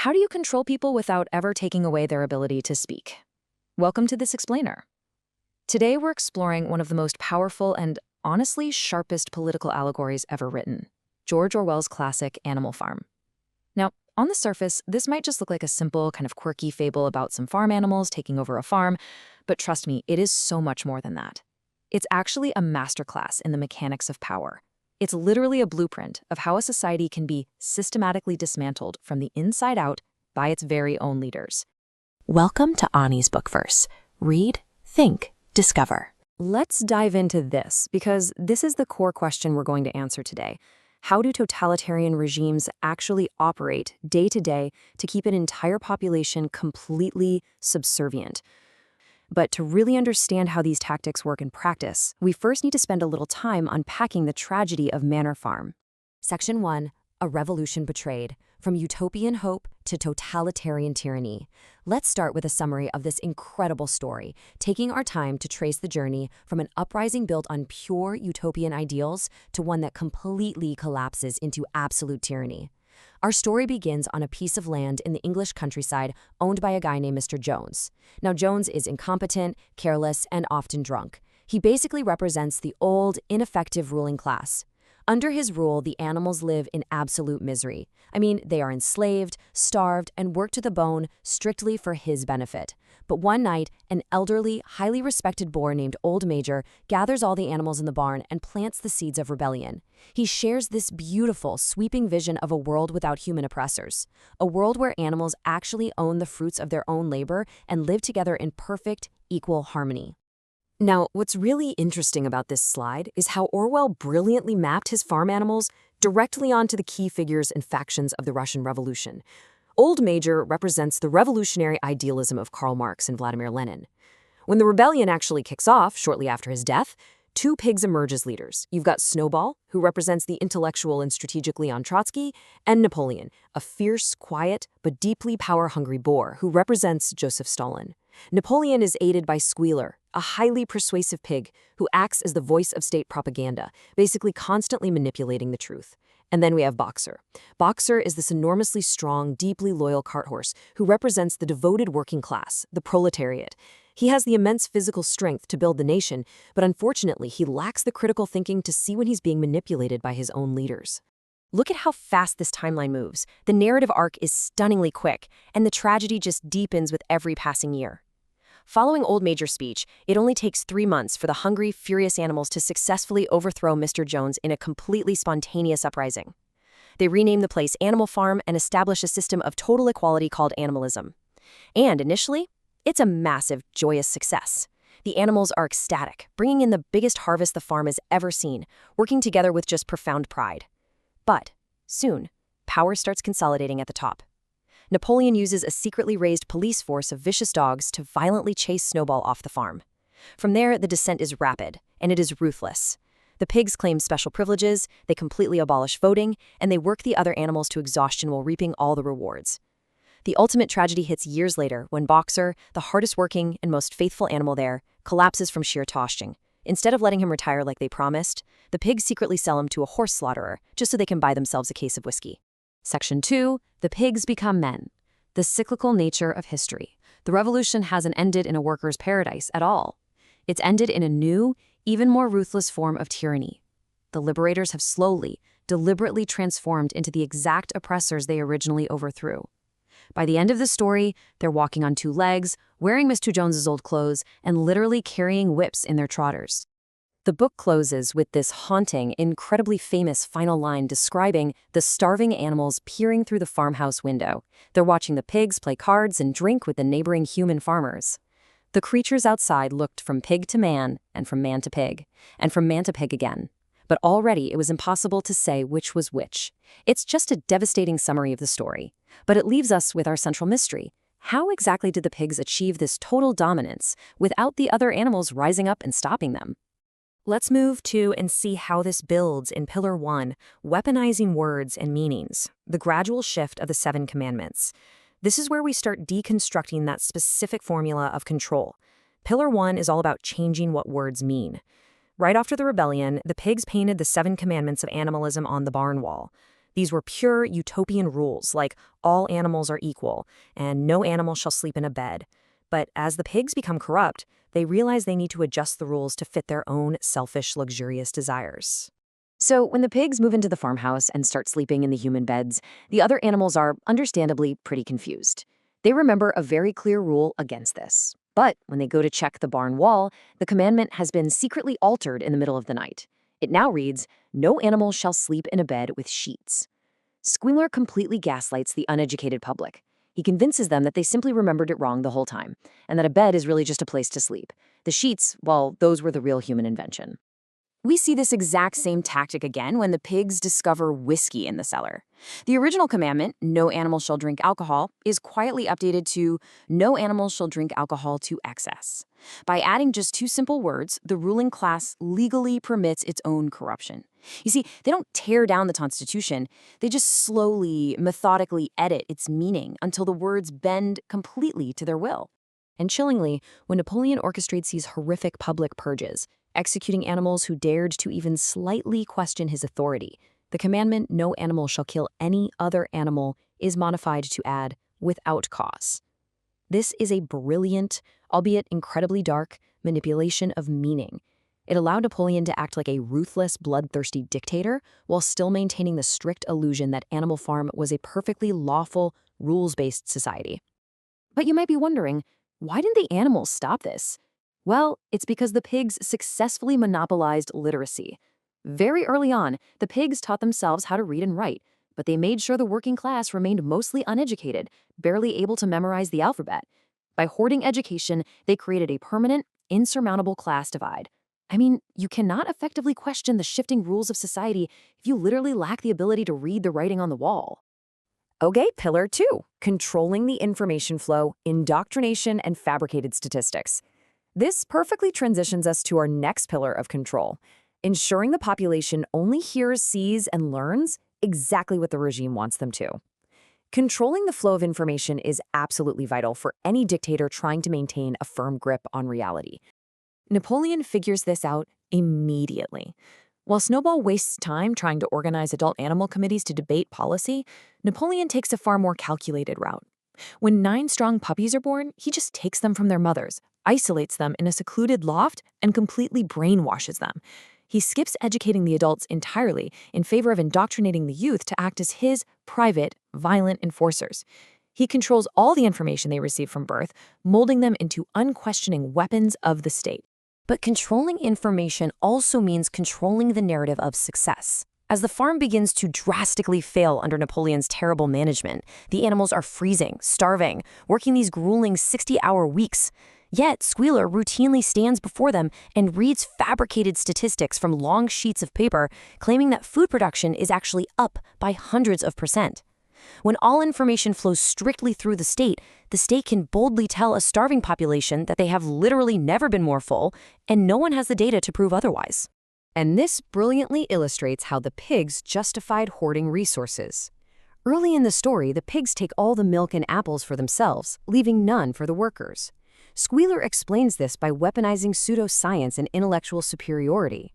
How do you control people without ever taking away their ability to speak? Welcome to This Explainer. Today we're exploring one of the most powerful and honestly sharpest political allegories ever written, George Orwell's classic Animal Farm. Now, on the surface, this might just look like a simple, kind of quirky fable about some farm animals taking over a farm, but trust me, it is so much more than that. It's actually a masterclass in the mechanics of power. It's literally a blueprint of how a society can be systematically dismantled from the inside out by its very own leaders. Welcome to Ani's BookVerse. Read, think, discover. Let's dive into this, because this is the core question we're going to answer today. How do totalitarian regimes actually operate day to day to keep an entire population completely subservient? But to really understand how these tactics work in practice, we first need to spend a little time unpacking the tragedy of Manor Farm. Section 1. A revolution betrayed. From utopian hope to totalitarian tyranny. Let's start with a summary of this incredible story, taking our time to trace the journey from an uprising built on pure utopian ideals to one that completely collapses into absolute tyranny. Our story begins on a piece of land in the English countryside owned by a guy named Mr. Jones. Now, Jones is incompetent, careless, and often drunk. He basically represents the old, ineffective ruling class. Under his rule, the animals live in absolute misery. I mean, they are enslaved, starved, and worked to the bone strictly for his benefit. But one night, an elderly, highly respected boar named Old Major gathers all the animals in the barn and plants the seeds of rebellion. He shares this beautiful, sweeping vision of a world without human oppressors, a world where animals actually own the fruits of their own labor and live together in perfect, equal harmony. Now, what's really interesting about this slide is how Orwell brilliantly mapped his farm animals directly onto the key figures and factions of the Russian Revolution. Old Major represents the revolutionary idealism of Karl Marx and Vladimir Lenin. When the rebellion actually kicks off shortly after his death, two pigs emerge as leaders. You've got Snowball, who represents the intellectual and strategic Leon Trotsky, and Napoleon, a fierce, quiet, but deeply power-hungry boar who represents Joseph Stalin. Napoleon is aided by Squealer, a highly persuasive pig who acts as the voice of state propaganda, basically constantly manipulating the truth. And then we have Boxer. Boxer is this enormously strong, deeply loyal cart horse who represents the devoted working class, the proletariat. He has the immense physical strength to build the nation, but unfortunately he lacks the critical thinking to see when he's being manipulated by his own leaders. Look at how fast this timeline moves. The narrative arc is stunningly quick, and the tragedy just deepens with every passing year. Following Old Major's speech, it only takes 3 months for the hungry, furious animals to successfully overthrow Mr. Jones in a completely spontaneous uprising. They rename the place Animal Farm and establish a system of total equality called animalism. And initially, it's a massive, joyous success. The animals are ecstatic, bringing in the biggest harvest the farm has ever seen, working together with just profound pride. But soon, power starts consolidating at the top. Napoleon uses a secretly raised police force of vicious dogs to violently chase Snowball off the farm. From there, the descent is rapid, and it is ruthless. The pigs claim special privileges, they completely abolish voting, and they work the other animals to exhaustion while reaping all the rewards. The ultimate tragedy hits years later when Boxer, the hardest-working and most faithful animal there, collapses from sheer exhaustion. Instead of letting him retire like they promised, the pigs secretly sell him to a horse slaughterer just so they can buy themselves a case of whiskey. Section 2. The pigs become men. The cyclical nature of history. The revolution hasn't ended in a worker's paradise at all. It's ended in a new, even more ruthless form of tyranny. The liberators have slowly, deliberately transformed into the exact oppressors they originally overthrew. By the end of the story, they're walking on 2 legs, wearing Mr. Jones's old clothes, and literally carrying whips in their trotters. The book closes with this haunting, incredibly famous final line describing the starving animals peering through the farmhouse window. They're watching the pigs play cards and drink with the neighboring human farmers. The creatures outside looked from pig to man, and from man to pig, and from man to pig again. But already it was impossible to say which was which. It's just a devastating summary of the story. But it leaves us with our central mystery. How exactly did the pigs achieve this total dominance without the other animals rising up and stopping them? Let's move to and see how this builds in Pillar 1, weaponizing words and meanings, the gradual shift of the 7 commandments. This is where we start deconstructing that specific formula of control. Pillar 1 is all about changing what words mean. Right after the rebellion, the pigs painted the 7 commandments of animalism on the barn wall. These were pure utopian rules, like all animals are equal, and no animal shall sleep in a bed. But as the pigs become corrupt, they realize they need to adjust the rules to fit their own selfish, luxurious desires. So when the pigs move into the farmhouse and start sleeping in the human beds, the other animals are, understandably, pretty confused. They remember a very clear rule against this. But when they go to check the barn wall, the commandment has been secretly altered in the middle of the night. It now reads, "No animal shall sleep in a bed with sheets." Squealer completely gaslights the uneducated public. He convinces them that they simply remembered it wrong the whole time, and that a bed is really just a place to sleep. The sheets, well, those were the real human invention. We see this exact same tactic again when the pigs discover whiskey in the cellar. The original commandment, "No animal shall drink alcohol," is quietly updated to "No animal shall drink alcohol to excess." By adding just two simple words, the ruling class legally permits its own corruption. You see, they don't tear down the Constitution, they just slowly, methodically edit its meaning until the words bend completely to their will. And chillingly, when Napoleon orchestrates these horrific public purges, executing animals who dared to even slightly question his authority, the commandment, "No animal shall kill any other animal," is modified to add, "without cause." This is a brilliant, albeit incredibly dark, manipulation of meaning. It allowed Napoleon to act like a ruthless, bloodthirsty dictator while still maintaining the strict illusion that Animal Farm was a perfectly lawful, rules-based society. But you might be wondering, why didn't the animals stop this? Well, it's because the pigs successfully monopolized literacy. Very early on, the pigs taught themselves how to read and write, but they made sure the working class remained mostly uneducated, barely able to memorize the alphabet. By hoarding education, they created a permanent, insurmountable class divide. I mean, you cannot effectively question the shifting rules of society if you literally lack the ability to read the writing on the wall. Okay, pillar 2, controlling the information flow, indoctrination, and fabricated statistics. This perfectly transitions us to our next pillar of control, ensuring the population only hears, sees, and learns exactly what the regime wants them to. Controlling the flow of information is absolutely vital for any dictator trying to maintain a firm grip on reality. Napoleon figures this out immediately. While Snowball wastes time trying to organize adult animal committees to debate policy, Napoleon takes a far more calculated route. When 9 strong puppies are born, he just takes them from their mothers, isolates them in a secluded loft, and completely brainwashes them. He skips educating the adults entirely in favor of indoctrinating the youth to act as his private, violent enforcers. He controls all the information they receive from birth, molding them into unquestioning weapons of the state. But controlling information also means controlling the narrative of success. As the farm begins to drastically fail under Napoleon's terrible management, the animals are freezing, starving, working these grueling 60-hour weeks. Yet, Squealer routinely stands before them and reads fabricated statistics from long sheets of paper, claiming that food production is actually up by hundreds of %. When all information flows strictly through the state can boldly tell a starving population that they have literally never been more full, and no one has the data to prove otherwise. And this brilliantly illustrates how the pigs justified hoarding resources. Early in the story, the pigs take all the milk and apples for themselves, leaving none for the workers. Squealer explains this by weaponizing pseudoscience and intellectual superiority.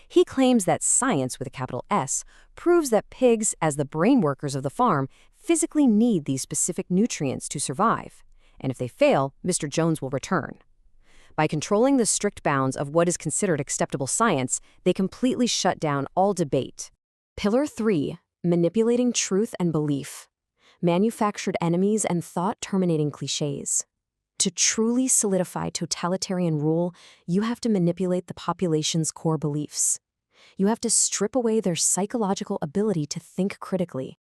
He claims that science, with a capital S, proves that pigs, as the brain workers of the farm, physically need these specific nutrients to survive. And if they fail, Mr. Jones will return. By controlling the strict bounds of what is considered acceptable science, they completely shut down all debate. Pillar 3, manipulating truth and belief. Manufactured enemies and thought-terminating cliches. To truly solidify totalitarian rule, you have to manipulate the population's core beliefs. You have to strip away their psychological ability to think critically.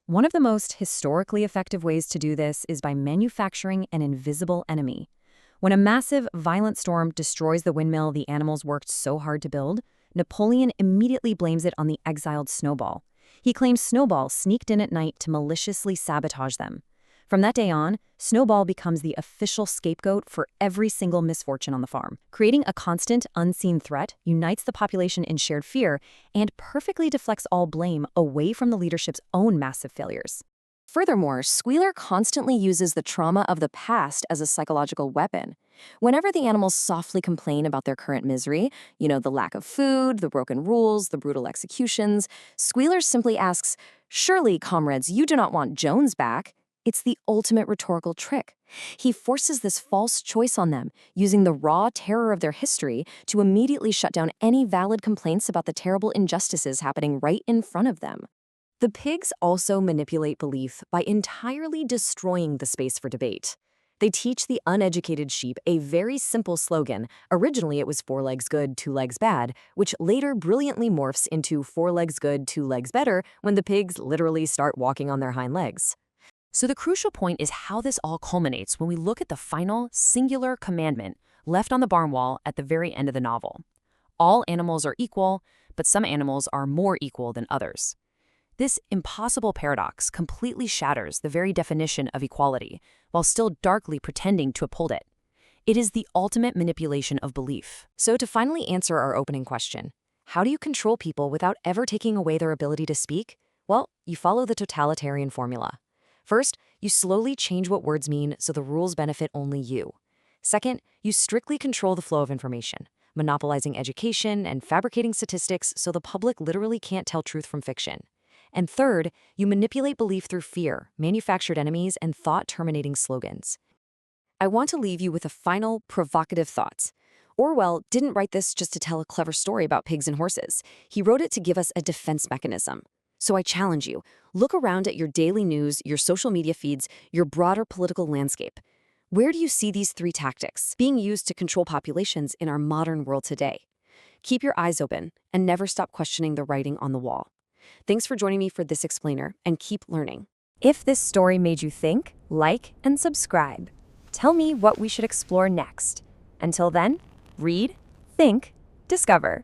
One of the most historically effective ways to do this is by manufacturing an invisible enemy. When a massive, violent storm destroys the windmill the animals worked so hard to build, Napoleon immediately blames it on the exiled Snowball. He claims Snowball sneaked in at night to maliciously sabotage them. From that day on, Snowball becomes the official scapegoat for every single misfortune on the farm. Creating a constant, unseen threat unites the population in shared fear and perfectly deflects all blame away from the leadership's own massive failures. Furthermore, Squealer constantly uses the trauma of the past as a psychological weapon. Whenever the animals softly complain about their current misery, the lack of food, the broken rules, the brutal executions, Squealer simply asks, "Surely, comrades, you do not want Jones back." It's the ultimate rhetorical trick. He forces this false choice on them, using the raw terror of their history to immediately shut down any valid complaints about the terrible injustices happening right in front of them. The pigs also manipulate belief by entirely destroying the space for debate. They teach the uneducated sheep a very simple slogan. Originally, it was 4 legs good, 2 legs bad, which later brilliantly morphs into 4 legs good, 2 legs better when the pigs literally start walking on their hind legs. So the crucial point is how this all culminates when we look at the final, singular commandment left on the barn wall at the very end of the novel. All animals are equal, but some animals are more equal than others. This impossible paradox completely shatters the very definition of equality, while still darkly pretending to uphold it. It is the ultimate manipulation of belief. So to finally answer our opening question, how do you control people without ever taking away their ability to speak? Well, you follow the totalitarian formula. First, you slowly change what words mean so the rules benefit only you. Second, you strictly control the flow of information, monopolizing education and fabricating statistics so the public literally can't tell truth from fiction. And third, you manipulate belief through fear, manufactured enemies, and thought-terminating slogans. I want to leave you with a final, provocative thought. Orwell didn't write this just to tell a clever story about pigs and horses. He wrote it to give us a defense mechanism. So I challenge you, look around at your daily news, your social media feeds, your broader political landscape. Where do you see these 3 tactics being used to control populations in our modern world today? Keep your eyes open and never stop questioning the writing on the wall. Thanks for joining me for this explainer, and keep learning. If this story made you think, like, and subscribe. Tell me what we should explore next. Until then, read, think, discover.